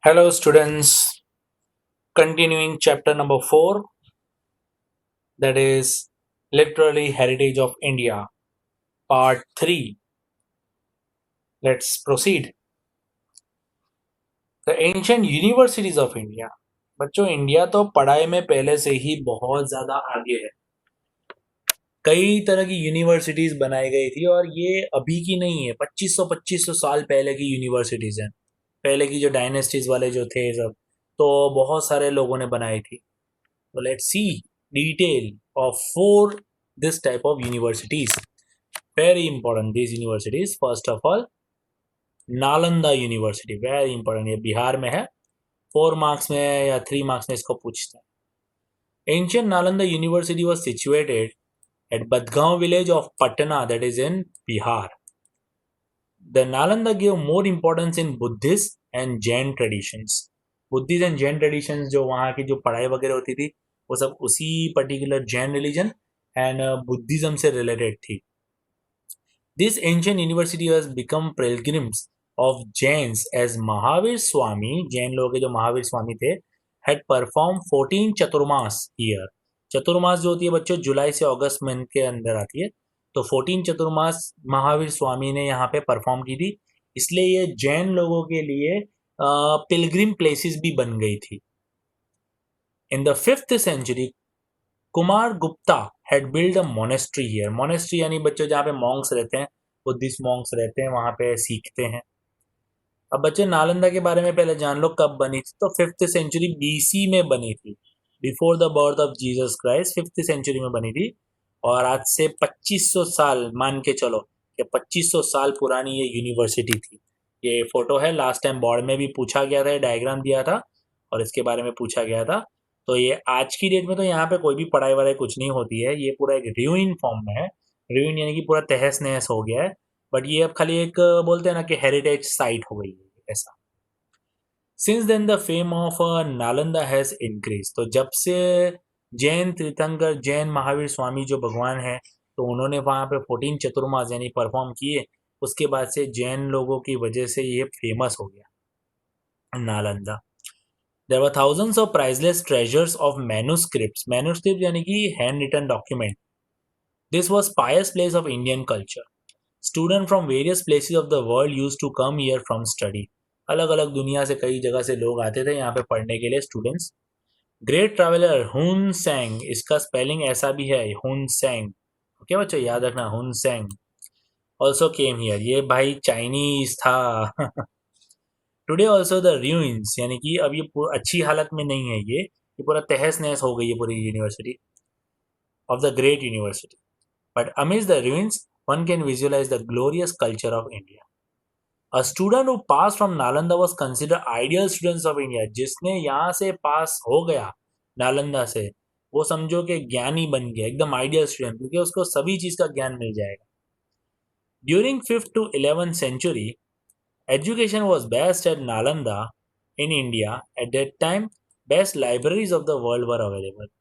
Hello, students. Continuing chapter number 4, that is Literary Heritage of India, part 3. Let's proceed. The Ancient Universities of India. बच्चों, India तो पढ़ाई में पहले से ही बहुत ज़्यादा आगे है. कई तरह की यूनिवर्सिटीज़ बनाई गई थी और ये अभी की नहीं है. 2500 साल पहले की यूनिवर्सिटीज़ हैं. पहले की जो डायनेस्टीज़ वाले जो थे सब, तो बहुत सारे लोगों ने बनाई थी. So let's see detail of four this type of universities. Very important these universities. First of all, Nalanda university, very important. ये बिहार में है. 4 मार्क्स में या 3 मार्क्स में इसको पूछते हैं. Ancient Nalanda university was situated at Badgaon village of Patna, that is in Bihar. The Nalanda gave more importance in Buddhist and Jain traditions. Buddhism and Jain traditions, जो वहाँ की जो पढ़ाई वगैरह होती थी वो सब उसी particular Jain religion and Buddhism से रिलेटेड थी. This ancient university has become pilgrims of Jains as Mahavir Swami, Jain लोगों के जो महावीर स्वामी थे, had perform 14 Chaturmas year. Chaturmas जो होती है बच्चों जुलाई से अगस्त मंथ के अंदर आती है, तो 14 चतुर्मास महावीर स्वामी ने यहाँ पे परफॉर्म की थी. इसलिए ये जैन लोगों के लिए पिलग्रिम प्लेसेस भी बन गई थी. In the 5th century, Kumar Gupta had build a monastery here. Monastery यानी बच्चों जहाँ पे मॉन्क्स रहते हैं, बुद्धिस्ट मॉन्क्स रहते हैं, वहाँ पे सीखते हैं. अब बच्चे नालंदा के बारे में पहले जान लो कब बनी थी. तो 5th century BC में बनी थी, before the birth of Jesus Christ. 5th century में बनी थी और आज से 2500 साल मान के चलो कि 2500 साल पुरानी ये यूनिवर्सिटी थी. ये फोटो है, लास्ट टाइम बोर्ड में भी पूछा गया था, डायग्राम दिया था और इसके बारे में पूछा गया था. तो ये आज की डेट में तो यहाँ पे कोई भी पढ़ाई वढ़ाई कुछ नहीं होती है. ये पूरा एक र्यूइन फॉर्म में है. र्यूइन यानी कि पूरा तहस नहस हो गया है. बट ये अब खाली एक बोलते हैं ना कि हेरिटेज साइट हो गई है ऐसा. Since then the fame of Nalanda has increase. तो जब से जैन तीर्थंकर, जैन महावीर स्वामी जो भगवान है, तो उन्होंने वहाँ पे 14 चतुर्मास यानी परफॉर्म किए, उसके बाद से जैन लोगों की वजह से ये फेमस हो गया Nalanda. There were thousands of priceless treasures of manuscripts. Manuscripts यानी कि hand written document. This was pious place of Indian culture. Students from various places of the world used to come here from study. अलग अलग दुनिया से कई जगह से लोग आते थे यहाँ पे पढ़ने के लिए स्टूडेंट्स. ग्रेट ट्रैवलर हुन सेंग, इसका स्पेलिंग ऐसा भी है हुन सेंग. ओके बच्चों, याद रखना हुन सेंग. ऑल्सो केम हियर, ये भाई चाइनीज था. टुडे ऑल्सो द ruins, यानी कि अब ये अच्छी हालत में नहीं है. ये पूरा तहस नहस हो गई है पूरी university of the great university. But amidst the ruins one can visualize the glorious culture of India. A student who passed from Nalanda was considered ideal students of India. जिसने यहाँ से पास हो गया नालंदा से, वो समझो कि ज्ञानी बन गया, एकदम आइडियल स्टूडेंट, क्योंकि उसको सभी चीज का ज्ञान मिल जाएगा. During 5th to 11th century, education was best at Nalanda in India. At that time, best libraries of the world were available.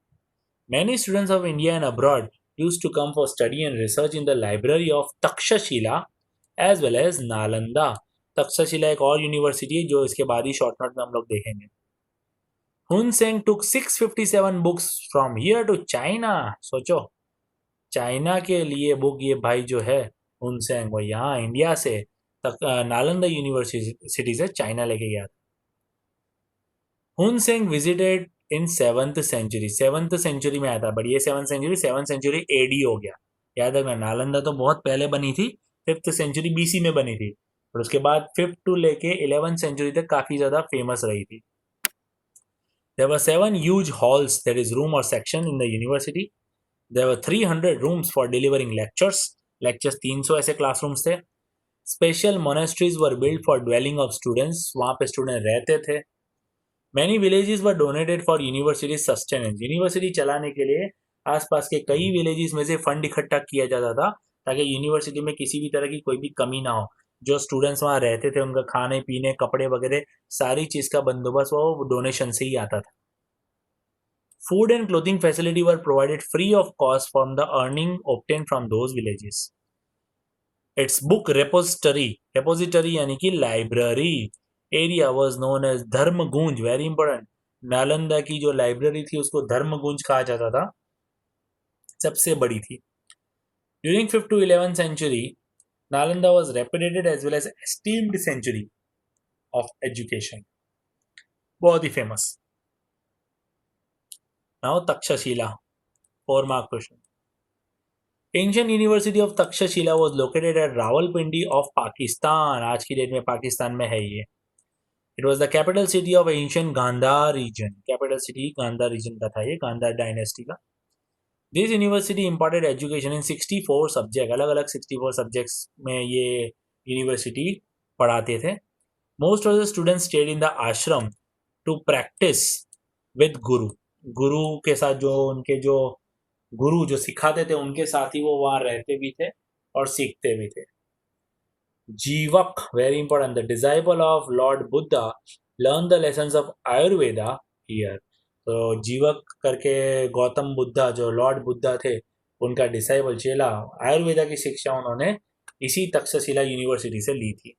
Many students of India and abroad used to come for study and research in the library of Takshashila as well as Nalanda. Takshashila एक और university है जो इसके बाद ही short note में हम लोग देखेंगे. हुन Seng took 657 books from here to China. सोचो, चाइना के लिए बुक ये भाई जो है हुन सेंग, वो यहाँ इंडिया से नालंदा यूनिवर्सिटी से चाइना लेके गया था. Hiuen Tsang visited in 7th century. 7th century में आया था, बट ये 7th century AD हो गया. याद रखना, नालंदा तो बहुत पहले बनी थी, 5th century BC में बनी थी, और उसके बाद 5th to लेके 11th century तक काफी ज्यादा फेमस रही थी. There were 7 huge halls, that is room or section in the university. There were 300 rooms for delivering lectures. Lectures 300 ऐसे क्लासरूम्स थे. Special monasteries were built for dwelling of students. वहाँ पे student रहते थे. Many villages were donated for university sustenance. University चलाने के लिए आसपास के कई विलेजेस में से फंड इकट्ठा किया जाता था ताकि यूनिवर्सिटी में किसी भी तरह की कोई भी कमी ना हो. जो स्टूडेंट्स वहाँ रहते थे उनका खाने पीने कपड़े वगैरह सारी चीज का बंदोबस्त वो डोनेशन से ही आता था. Food and clothing facility were provided free of cost from the earning obtained from those villages. Its book repository, repository यानी कि library, area was known as Dharmaganj, very important. Nalanda की जो लाइब्रेरी थी उसको धर्मगुंज कहा जाता था, सबसे बड़ी थी। During 5th to 11th century, Nalanda was reputed as well as esteemed century of education, बहुत ही famous. Now Takshashila, 4 mark question। Ancient University of Takshashila was located at Rawalpindi of Pakistan, आज की डेट में पाकिस्तान में है ये। It was the capital city of ancient Gandhar region, capital city Gandhar region का था ये, गांधार डायनेस्टी का। This university imparted education in 64 subjects, अलग अलग 64 subjects में ये यूनिवर्सिटी पढ़ाते थे। Most of the students stayed in the ashram to practice with guru, गुरु के साथ जो उनके जो गुरु जो सिखाते थे उनके साथ ही वो वहाँ रहते भी थे और सीखते भी थे। जीवक, very important, the disciple of Lord Buddha learn the lessons of Ayurveda here. तो जीवक करके गौतम बुद्धा जो लॉर्ड बुद्धा थे उनका डिसाइपल चेला, आयुर्वेदा की शिक्षा उन्होंने इसी तक्षशिला यूनिवर्सिटी से ली थी।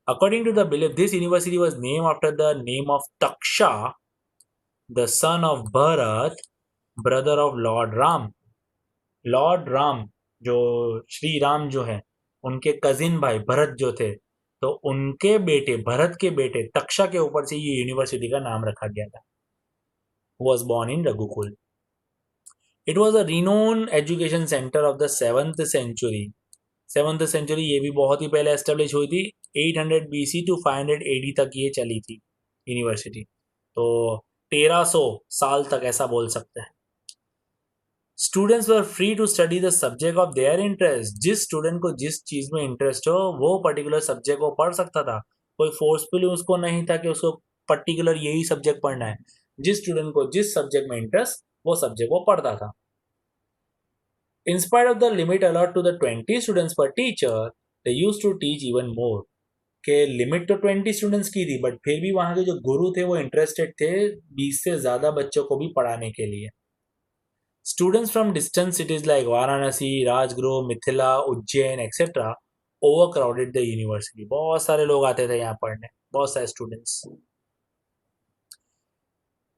According to the belief this university was name after the name of Taksha, the son of Bharat, brother of lord Ram. Lord Ram जो श्री राम जो है उनके कजिन भाई भरत जो थे, तो उनके बेटे भरत के बेटे तक्षा के ऊपर से ये यूनिवर्सिटी का नाम रखा गया था। was born in Raghukul. It was a renowned education center of the 7th century. 7th century ये भी बहुत ही पहले एस्टेब्लिश हुई थी, 800 BC to 500 AD तक ये चली थी यूनिवर्सिटी, तो 1300 साल तक ऐसा बोल सकते हैं। Students were free to study the subject of their interest, जिस स्टूडेंट को जिस चीज में इंटरेस्ट हो वो पर्टिकुलर सब्जेक्ट को पढ़ सकता था, कोई फोर्सफुली उसको नहीं था कि उसको पर्टिकुलर यही सब्जेक्ट पढ़ना है। जिस स्टूडेंट को जिस सब्जेक्ट में इंटरेस्ट वो सब्जेक्ट वो पढ़ता था। In spite of the limit allot to the 20 students per teacher, they used to teach even more, के लिमिट तो 20 स्टूडेंट्स की थी बट फिर भी वहां के जो गुरु थे वो इंटरेस्टेड थे 20 से ज्यादा बच्चों को भी पढ़ाने के लिए। Students from distant cities like Varanasi, Rajgruh, Mithila, Ujjain, etc. overcrowded the university. बहुत सारे लोग आते थे यहाँ पढ़ने, बहुत सारे students.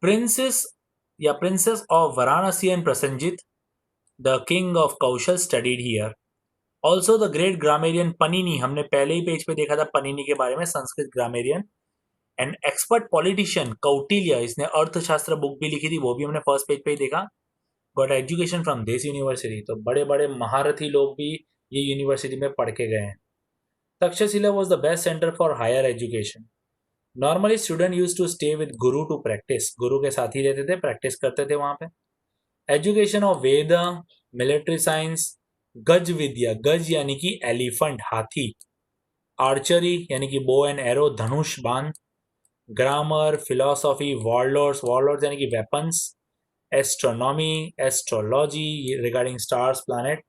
Princess of Varanasi and Prasenjit, the king of Kaushal, studied here. Also the great grammarian Panini, हमने पहले ही पेज पे देखा था पनीनी के बारे में, Sanskrit grammarian. And expert politician Kautilya, इसने अर्थशास्त्र बुक भी लिखी थी, वो भी हमने फर्स्ट पेज पे ही देखा। Got education from this university, तो बड़े बड़े महारथी लोग भी ये यूनिवर्सिटी में पढ़ के गए हैं। Takshashila was the best centre for higher education. Normally student use to stay with guru to practise, guru के साथ ही रहते थे, प्रैक्टिस करते थे वहां पे। Education of Veda, military science, गज विद्या, गज यानी कि एलिफेंट हाथी, आर्चरी यानी कि बो एंड एरो धनुष बाण, ग्रामर, फिलोसॉफी, वॉरलॉर्ड्स यानी कि weapons, astronomy, astrology regarding stars planet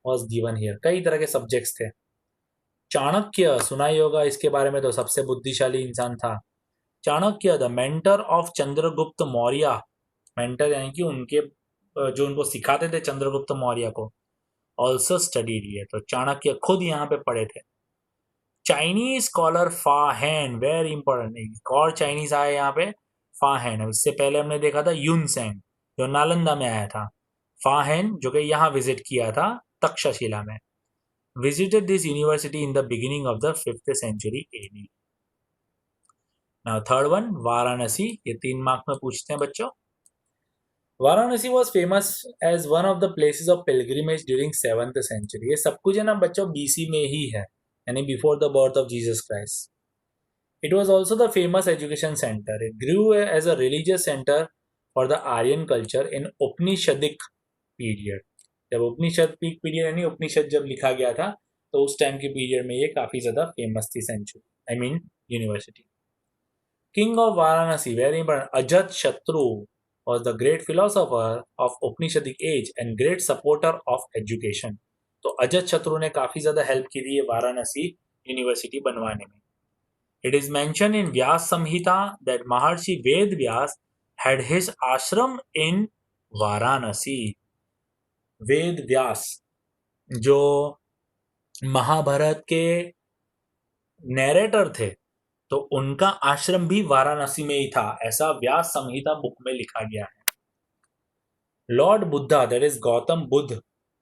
was given here. कई तरह के सब्जेक्ट्स थे। चाणक्य सुना ही होगा इसके बारे में, तो सबसे बुद्धिशाली इंसान था Chanakya, the mentor of Chandragupta Maurya. Mentor यानी कि उनके जो उनको सिखाते थे चंद्रगुप्त मौर्य को, ऑल्सो स्टडीड हियर, तो चाणक्य खुद यहाँ पे पढ़े थे। चाइनीज स्कॉलर फाहेन, वेरी इंपॉर्टेंट, एक और चाइनीज आया यहाँ पे, फाहेन। इससे पहले हमने देखा था यूनसेंग जो नालंदा में आया था, फाहेन जो कि यहाँ विजिट किया था तक्षशिला में। Visited this university in the beginning of the 5th century AD। Now third one, Varanasi, ये 3 मार्क में पूछते हैं बच्चों। Varanasi was famous as one of the places of pilgrimage during 7th century। ये सब कुछ है ना बच्चों BC में ही है, यानी before the birth of Jesus Christ. It was also the famous education center. It grew as a religious center for the Aryan culture in Upanishadic period. जब उपनिषद पीरियड यानी उपनिषद जब लिखा गया था तो उस टाइम के पीरियड में ये काफी ज्यादा फेमस थी century, I mean university. King of Varanasi, very important, Ajatashatru was the great philosopher of Upanishadic age and great supporter of education. तो अजत शत्रु ने काफी ज्यादा हेल्प की थी वाराणसी यूनिवर्सिटी बनवाने में। It is mentioned in Vyas Samhita that Maharshi Ved Vyas had his ashram in Varanasi. Ved Vyas जो महाभारत के नैरेटर थे, तो उनका आश्रम भी वाराणसी में ही था, ऐसा व्यास संहिता बुक में लिखा गया है। Lord Buddha, that is Gautam Buddha,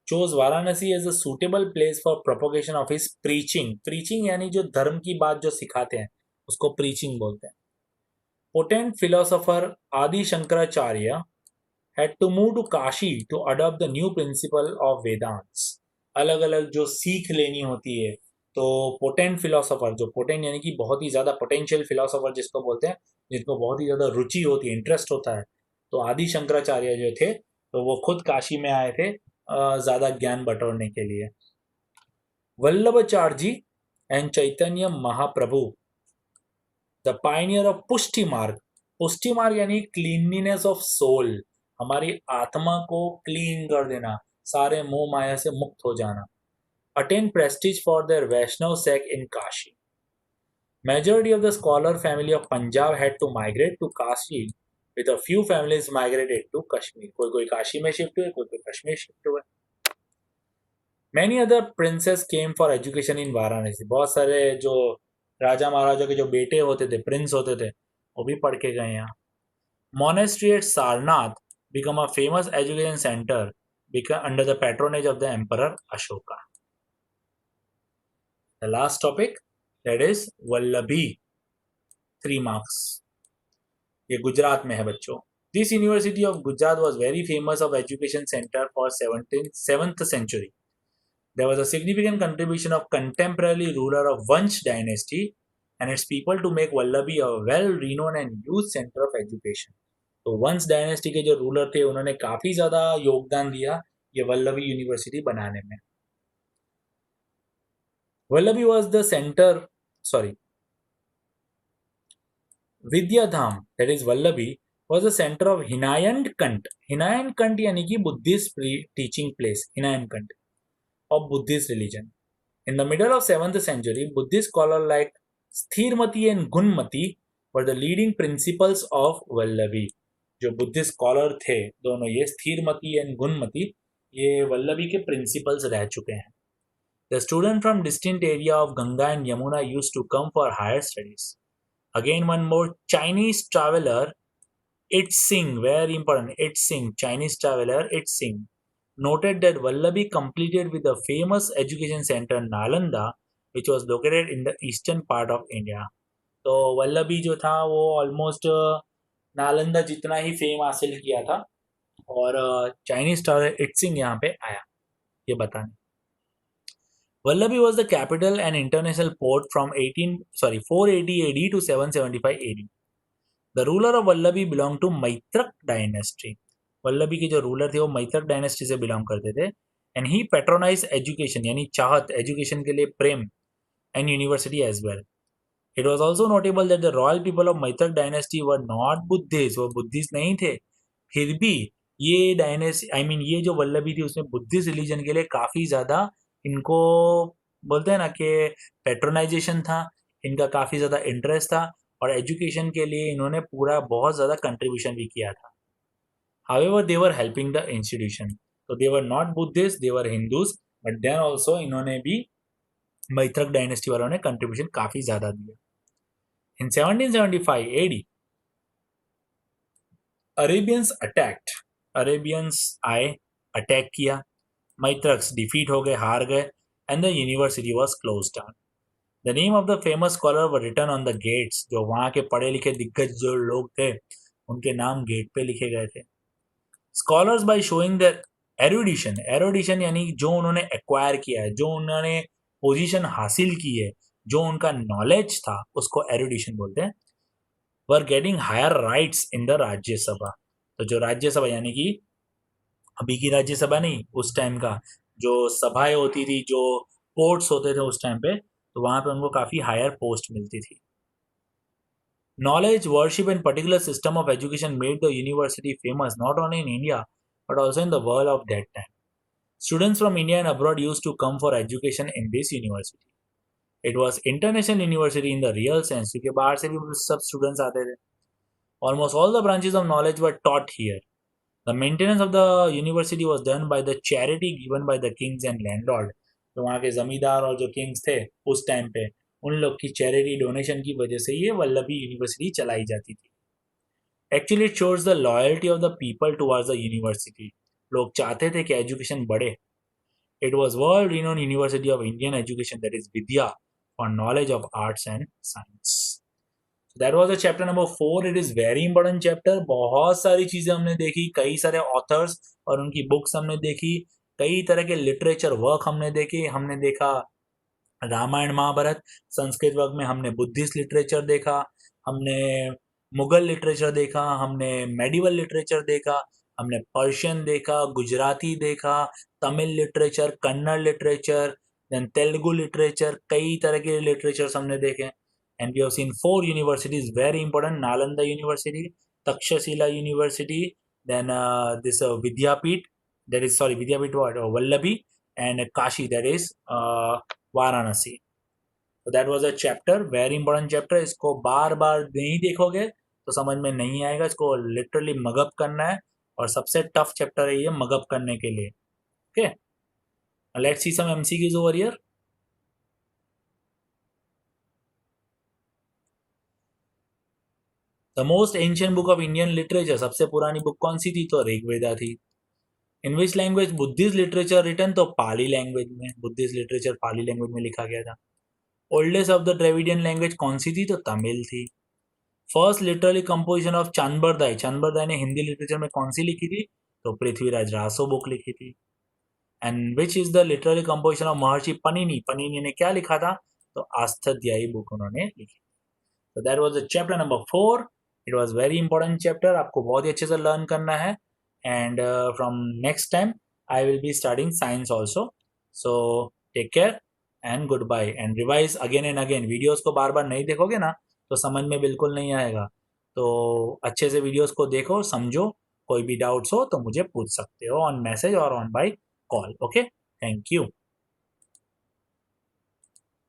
chose Varanasi as a suitable place for propagation of his preaching. Preaching यानी जो धर्म की बात जो सिखाते हैं उसको प्रीचिंग बोलते हैं। पोटेंट फिलोसोफर आदि Shankaracharya had to move to Kashi to adopt the new principle of Vedants। अलग अलग जो सीख लेनी होती है, तो पोटेंट फिलोसोफर, जो पोटेंट यानी कि बहुत ही ज़्यादा पोटेंशियल फिलोसोफर जिसको बोलते हैं, जिनको बहुत ही ज़्यादा रुचि होती है, इंटरेस्ट होता है, तो आदि शंकराचार्य जो थे तो वो खुद काशी में आए थे ज़्यादा ज्ञान बटोरने के लिए। Vallabhacharya ji and Chaitanya Mahaprabhu, the pioneer of Pushti Marg. पुष्टि मार्ग यानी क्लीनलीनेस ऑफ सोल, हमारी आत्मा को क्लीन कर देना, सारे मोह माया से मुक्त हो जाना। Attain prestige for their Vaishnav sect in Kashi. Majority of the scholar family of Punjab had to migrate to Kashi, with a few families migrated to Kashmir। कोई कोई काशी में शिफ्ट हुए, कोई कोई कश्मीर शिफ्ट हुए। Many other princes came for education in Varanasi. बहुत सारे जो राजा महाराजा के जो बेटे होते थे, प्रिंस होते थे, वो भी पढ़ के गए यहाँ। Monastery at Sarnath became a famous education center under the patronage of the Emperor Ashoka। The last topic, that is Vallabhi, 3 marks। ये गुजरात में है बच्चों। This University of Gujarat was very famous of education center for 7th century। There was a significant contribution of contemporary ruler of Vansh dynasty and its people to make Vallabhi a well-renowned and used center of education। तो वंश dynasty के जो ruler थे उन्होंने काफी ज्यादा योगदान दिया ये वल्लभी यूनिवर्सिटी बनाने में। Valabhi was the centre, sorry, Vidyadham, that is Valabhi, was the centre of Hinayana cult. Hinayana cult यानी कि Buddhist teaching place, Hinayana cult of Buddhist religion. In the middle of 7th century, Buddhist scholars like Sthirmati and Gunmati were the leading principles of Vallabhi। जो Buddhist scholar थे दोनों, ये स्थिरमती and Gunamati, ये वल्लभी के principles रह चुके हैं। The student from distant area of Ganga and Yamuna used to come for higher studies. Again one more Chinese traveller Itzing, very important, Itzing, Chinese traveler Itzing, noted that Vallabhi completed with the famous education center Nalanda, which was located in the eastern part of India। तो वल्लभी जो था वो almost Nalanda जितना ही fame हासिल किया था, और Chinese traveller इट्सिंग यहाँ पे आया ये बताने। Vallabhi was the capital and international port from 480 AD to 775 AD। The ruler of Vallabhi belonged to Maitraka dynasty. Vallabhi के जो रूलर थे वो मैत्रक डायनेस्टी से बिलोंग करते थे। एंड ही पेट्रोनाइज एजुकेशन यानी चाहत, एजुकेशन के लिए प्रेम, and university as well. It was also notable that the royal people of Maitraka dynasty were not Buddhist, वो बुद्धिस्ट नहीं थे, फिर भी ये डायनेस्टी ये जो वल्लभी थी उसमें बुद्धिस्ट रिलीजन के लिए काफ़ी ज़्यादा इनको बोलते हैं ना कि पेट्रोनाइजेशन था, इनका काफ़ी ज़्यादा इंटरेस्ट था, और एजुकेशन के लिए इन्होंने पूरा बहुत ज़्यादा कंट्रीब्यूशन भी किया था। However they were helping the institution, तो they were not Buddhist, they were Hindus, but then also इन्होंने भी मैत्रक डायनेस्टी वालों ने कंट्रीब्यूशन काफ़ी ज़्यादा दिया। In 1775 AD, Arabians attacked, Arabians आए, अटैक किया, मैत्रक्स डिफीट हो गए, हार गए, and the university was close down. The name of the famous scholar were written on the gates. जो वहाँ के पढ़े लिखे दिग्गज जो लोग थे उनके नाम गेट पे लिखे गए थे। स्कॉलर्स बाय शोइंग द एरुडिशन, एरुडिशन यानी जो उन्होंने एक्वायर किया है, जो उन्होंने पोजीशन हासिल की है, जो उनका नॉलेज था उसको एरुडिशन बोलते हैं। Were getting higher rights in the Rajya Sabha. तो जो राज्यसभा यानी कि अभी की राज्यसभा नहीं, उस टाइम का जो सभाएं होती थी, जो कोर्ट्स होते थे उस टाइम पे, तो वहाँ पे उनको काफ़ी हायर पोस्ट मिलती थी। Knowledge, worship, and particular system of education made the university famous not only in India but also in the world of that time. Students from India and abroad used to come for education in this university. It was international university in the real sense, क्योंकि बाहर से भी सब students आते थे। Almost all the branches of knowledge were taught here. The maintenance of the university was done by the charity given by the kings and landlord। तो वहाँ के जमींदार और जो किंग्स थे उस टाइम पे उन लोग की चैरिटी डोनेशन की वजह से ये वल्लभी यूनिवर्सिटी चलाई जाती थी. Actually it shows the loyalty of the people towards the university. लोग चाहते थे कि एजुकेशन बढ़े. It was world renowned university of Indian education, that is Vidya, for knowledge of arts and science. That was the chapter number 4. It is very important chapter. बहुत सारी चीजें हमने देखी, कई सारे ऑथर्स और उनकी बुक्स हमने देखी, कई तरह के लिटरेचर वर्क हमने देखे. हमने देखा रामायण महाभारत. संस्कृत वर्क में हमने बुद्धिस्ट लिटरेचर देखा, हमने मुगल लिटरेचर देखा, हमने मेडिवल लिटरेचर देखा, हमने पर्शियन देखा, गुजराती देखा, Tamil literature, Kannada literature, then Telugu literature, कई तरह के लिटरेचर्स हमने देखे. And we have seen 4 universities very important. Nalanda university, Takshashila university, then this Vidyapeeth, that is sorry Vidyapith what Vallabhi, and Kashi, that is Varanasi. तो that was a chapter, very important chapter. इसको बार बार नहीं देखोगे तो समझ में नहीं आएगा. इसको लिटरली मगअप करना है और सबसे टफ चैप्टर है ये मगअप करने के लिए. Okay, let's see some MCQs over here. The most ancient book of Indian literature, सबसे पुरानी बुक कौन सी थी? तो ऋग्वेदा थी. In which language Buddhist literature written? तो पाली लैंग्वेज में. बुद्धिस्ट लिटरेचर पाली लैंग्वेज में लिखा गया था. Oldest of the Dravidian language कौन सी थी? तो तमिल थी. First literally composition of Chandbardai, Chandbardai ने हिंदी लिटरेचर में कौन सी लिखी थी? तो पृथ्वीराज रासो बुक लिखी थी. And which is the literally composition of महर्षि पनीनी, पनीनी ने क्या लिखा था? तो आस्थध्यायी बुक उन्होंने लिखी. तो that was the chapter number 4. It was very important chapter, आपको बहुत ही अच्छे से लर्न करना है. And from next time I will be starting science also. So take care and good bye. And revise again and again. Videos को बार बार नहीं देखोगे ना तो समझ में बिल्कुल नहीं आएगा. तो अच्छे से वीडियोस को देखो, समझो. कोई भी डाउट्स हो तो मुझे पूछ सकते हो ऑन मैसेज और on by call. Okay, thank you.